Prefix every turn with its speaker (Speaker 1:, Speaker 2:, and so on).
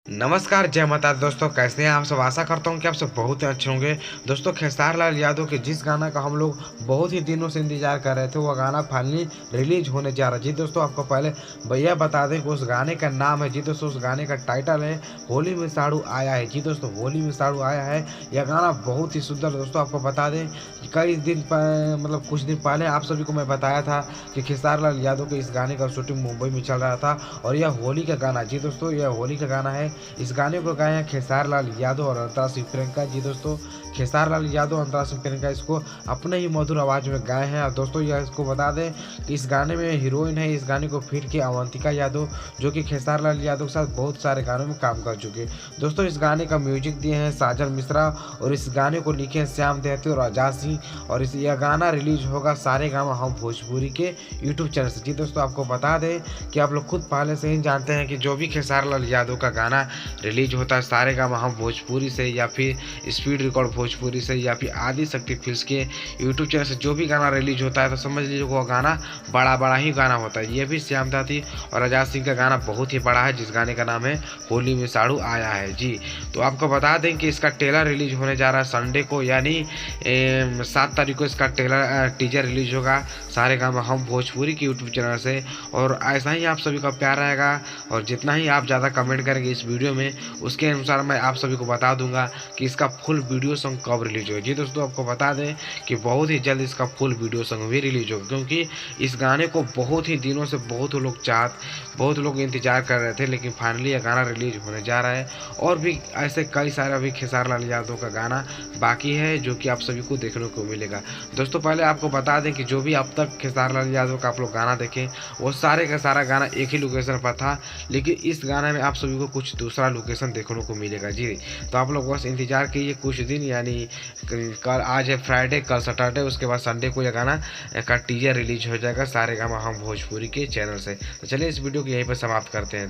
Speaker 1: नमस्कार, जय माता दी दोस्तों। कैसे हैं आप सब? आशा करता हूँ कि आप सब बहुत ही अच्छे होंगे। दोस्तों, खेसार लाल यादव के जिस गाना का हम लोग बहुत ही दिनों से इंतजार कर रहे थे, वो गाना फाइनली रिलीज होने जा रहा है। जी दोस्तों, आपको पहले भैया बता दें कि उस गाने का नाम है, जी दोस्तों, उस गाने का टाइटल है होली में साड़ू आया है। जी दोस्तों, होली में साड़ू आया है। यह गाना बहुत ही सुंदर। दोस्तों, आपको बता दें कि कई दिन मतलब कुछ दिन पहले आप सभी को मैं बताया था कि खेसार लाल यादव के इस गाने का शूटिंग मुंबई में चल रहा था और यह होली का गाना, जी दोस्तों, यह होली का गाना है। इस गाने को गाए हैं खेसार लाल यादव और अंतरा सिंह प्रियंका। जी दोस्तों, खेसार लाल यादव, अंतरा सिंह प्रियंका इसको अपने ही मधुर आवाज़ में गाए हैं। और दोस्तों, यह इसको बता दें कि इस गाने में हीरोइन है, इस गाने को फिट की अवंतिका यादव, जो कि खेसार लाल यादव के साथ बहुत सारे गानों में काम कर चुके। दोस्तों, इस गाने का म्यूजिक दिए हैं साजन मिश्रा और इस गाने को लिखे हैं श्याम देहती और आजाद सिंह। और यह गाना रिलीज होगा सारेगामा हम भोजपुरी के यूट्यूब चैनल से। जी दोस्तों, आपको बता दें कि आप लोग खुद पहले से ही जानते हैं कि जो भी खेसार लाल यादव का गाना रिलीज होता है सारेगामा हम भोजपुरी से या फिर स्पीड रिकॉर्ड भोजपुरी से या फिर आदि शक्ति फिल्म्स के यूट्यूब चैनल से जो भी गाना रिलीज होता है तो समझ लीजिए वो गाना बड़ा ही गाना होता है। ये भी श्याम दाती और आजाद सिंह का गाना बहुत ही बड़ा है, जिस गाने का नाम है होली में साड़ू आया है। जी, तो आपको बता दें कि इसका ट्रेलर रिलीज होने जा रहा है संडे को, यानी 7 तारीख को इसका टीजर रिलीज होगा सारेगामा हम भोजपुरी के यूट्यूब चैनल से। और ऐसा ही आप सभी का प्यार रहेगा और जितना ही आप ज़्यादा कमेंट करेंगे इस वीडियो में, उसके अनुसार मैं आप सभी को बता दूंगा कि इसका फुल वीडियो सॉन्ग कब रिलीज होगा। जी दोस्तों, आपको बता दें कि बहुत ही जल्द इसका फुल वीडियो सॉन्ग भी रिलीज होगा, क्योंकि इस गाने को बहुत ही दिनों से बहुत लोग इंतजार कर रहे थे, लेकिन फाइनली यह गाना रिलीज होने जा रहा है। और भी ऐसे कई सारे अभी खेसार लाल यादव का गाना बाकी है जो कि आप सभी को देखने को मिलेगा। दोस्तों, पहले आपको बता दें कि जो भी अब तक खेसार लाल यादव का आप लोग गाना देखें वो सारे का सारा गाना एक ही लोकेशन पर था, लेकिन इस गाने में आप सभी को कुछ दूसरा लोकेशन देखने को मिलेगा। जी, तो आप लोग बस इंतजार कीजिए कुछ दिन, यानी कल, आज है फ्राइडे, कल सैटरडे, उसके बाद संडे को यह गाना का टीजर रिलीज हो जाएगा सारेगामा हम भोजपुरी के चैनल से। तो चलिए इस वीडियो को यहीं पर समाप्त करते हैं।